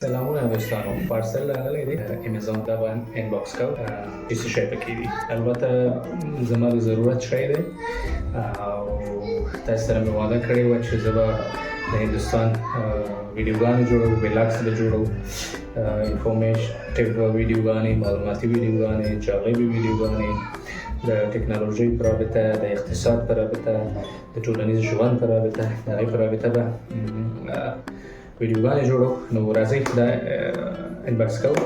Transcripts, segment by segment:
سلامونه دوستانو پارسل راغلی دی امیزون ته باندې انباکس کو چې څه شی پکې دي البته زما د ضرورت شی دی او تاسو سره مې وعده کړې وه چې زه به د هندوستان ویډیوګانې جوړوم ویلاګس به جوړوم انفارمیټیو ویډیوګانې معلوماتي ویډیوګانې جالبې ویډیوګانې د ټکنالوژۍ په رابطه د اقتصاد په رابطه د ټولنیز ژوند په رابطه د هغې په رابطه به ویډیوګانې جوړو نو راځئ دا انباکس کوو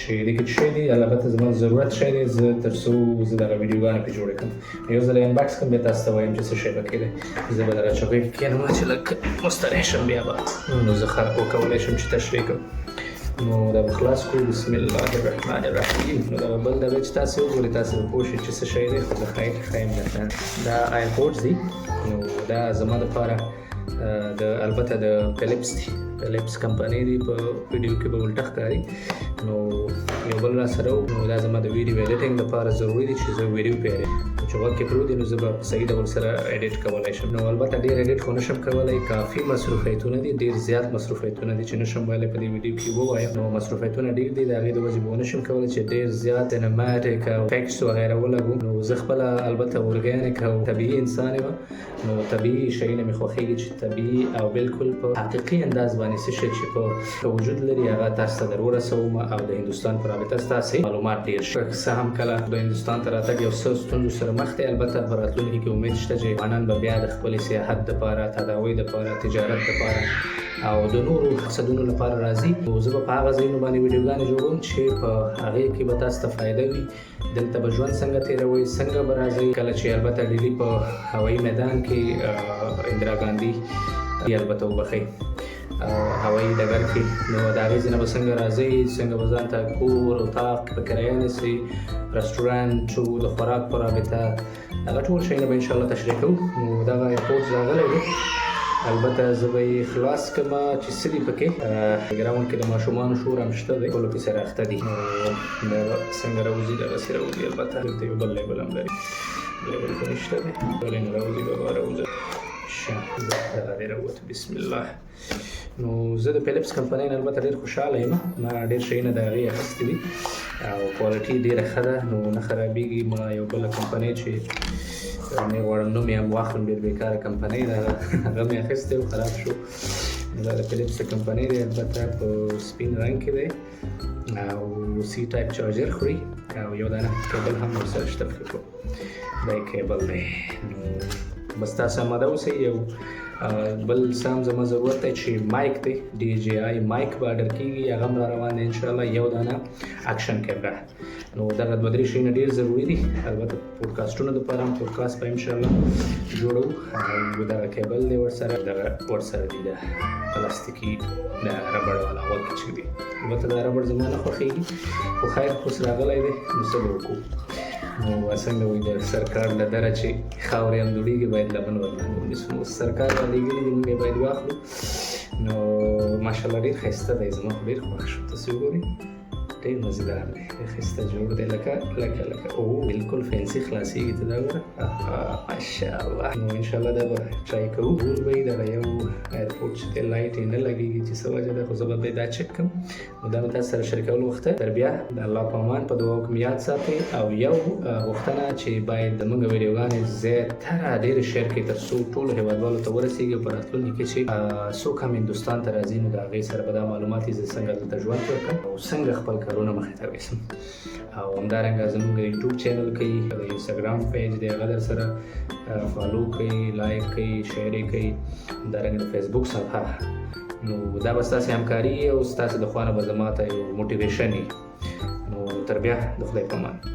چې دې کې څه شی دي البته زما ضرورت شی دی زه تر څو زه دغه ویډیوګانې پرې جوړې کړم یو ځل یې انباکس کړم بیا تاسو ته وایم چې څه شی پکې دی زه به دغه چوکۍ کې کښېنم چې لږ مستریح شم بیا به نو زه وکولی شم چې تشریح کړم نو دا به خلاص کړو بسم الله الرحمن الرحیم نو دغه بل دغه چې تاسو وګورئ تاسو به پوه شئ چې څه شی دی خو زه ښایم درته دا ایرپوډز دي نو دا زما دپاره البته د فلیپس کمپنۍ دی په ویډیو کې به ولټه ښکاري نو یو بل را سره نو دا زما د ویډیو ایډیټینګ لپاره ضروري دي چې زه ویډیو پرې چې غوږ کې پروت دی نو زه به په صحیح ډول سره ایډیټ کولی شم نو البته ډېر ایډیټ خو نشم کولی کافي مصروفیتونه دي ډېر زیات مصروفیتونه دي چې نشم ویلی په دې ویډیو کې ووایم نو مصروفیتونه ډېر دي د هغې د وجې به ونشم کولی چې ډېر زیات انیمیټک او افیکټس وغیره ولګو نو زه خپله البته ارګانیک او طبیعي انسان یم نو طبیعي شیونه مې خوښېږي چې طبیعي او بالکل په حقیقي انداز باندې څه شی چې په وجود لري هغه تاسو ته در ورسوم او د هندوستان په رابطه ستاسې معلومات ډېر شي څه هم کله د هندوستان ته راتګ یو څه ستونزو سره مخ دی البته په راتلونکي کې امید شته چې افغانان به بیا د خپلې سیاحت دپاره تداوۍ دپاره تجارت دپاره او د نورو مقصدونو لپاره راځي نو زه به په هغه ځایونو باندې ویډیوګانې جوړوم چې په هغې کې به تاسو ته فایده وي دلته به ژوند څنګه تېروئ څنګه به راځئ کله چې البته ډیلي په هوایي میدان کې اندرا ګاندي البته وبخئ هوایي ډګر کې نو د هغې ځای نه به څنګه راځئ څنګه به ځان ته کور اطاق په کرایه نیسئ رسټورانټ د خوراک په رابطه هغه ټول شیونه به انشاءالله تشریح کوو نو دغه ایرپوډز راغلی دی البته زه به یې خلاص کړم چې څه دي پکې ګراوند کې د ماشومانو شور هم شته دی ټولو کې سره اخته دي نو دا څنګه راوځي دغسې راوځي البته دلته یو بل لیبل هم لري لیبل خو نشته دی ولې نه راوځي بابا راوځه دغه دی راووته بسم الله نو زه د فلیپس کمپنۍ نه البته ډېر خوشحاله یم ما ډېر شیونه د هغې اخیستي دي او کوالټي ډېره ښه ده نو نه خرابېږي ما یو بله کمپنۍ چې نه غواړم نوم یې هم واخلم ډېر بېکاره کمپنۍ ده هغه مې اخیستی و خراب شو دا د فلیپس کمپنۍ دی البته په سپین رنګ کې دی او سی ټایپ چارجر خوري او یو دانه کیبل هم ورسره شته فکر کوم دا کیبل دی نو بس تاسو آماده اوسئ یو بل څه هم زما ضرورت دی چې مایک دی ډي جی آی مایک به اډر کېږي هغه هم را روان دی انشاءالله یو دانه اکشن کیمره نو دغه دوه درې شیونه ډېر ضروري دي البته پوډکاسټونو دپاره هم پوډکاسټ به انشاءالله جوړو او دغه کیبل دی ورسره دغه ورسره دي د پلاستیکي د ربړ والا غوږ چې دي البته دا ربړ زما نه خوښېږي خو خیر اوس راغلی دی نو څه به وکړو نو څنګه وایي د سرکار له دره چې خاورې هم دوړېږي باید لمن ورباندې ونیسو نو سرکار را لېږلي دي موږ یې باید واخلو نو ماشاءالله ډېر ښایسته دی زما خو ډېر خوښ شو تاسې وګورئ ډېر مزېدار دی ښایسته جوړ دی لکه او بالکل فینسي خلاصېږي ته دا وګوره ماشاءالله نو انشاءالله دا به ټرای کوو ټول به یې دغه یو ایرپوډ چې دی لایټ یې نه لګېږي چې څه وجه ده خو زه به دا چک کړم نو دا مې تاسو سره شریکولو وخته تر بیا د الله په امان په دعاو کې مې یاد ساتئ او یو غوښتنه چې باید زموږ ویډیوګانې زیاتره ډېرې شیر کړئ تر څو ټولو هېوادوالو ته ورسېږي په راتلونکي کې چې څوک هم هندوستان ته راځي نو د هغې سره به دا معلومات وي زه څنګه دلته ژوند تېر کړم او څنګه خپل کارونه مخې ته ویسم او همدارنګه زموږ یوټیوب چینل کوي د انسټاګرام پیج دی هغه در سره فالو کوي لایک کوي شیر یې کوي همدارنګه د فیسبوک صفحه نو دا به ستاسې همکاري او ستاسې د خوا نه به زما ته یو موټیویشن وي نو تر بیا د خدای په امان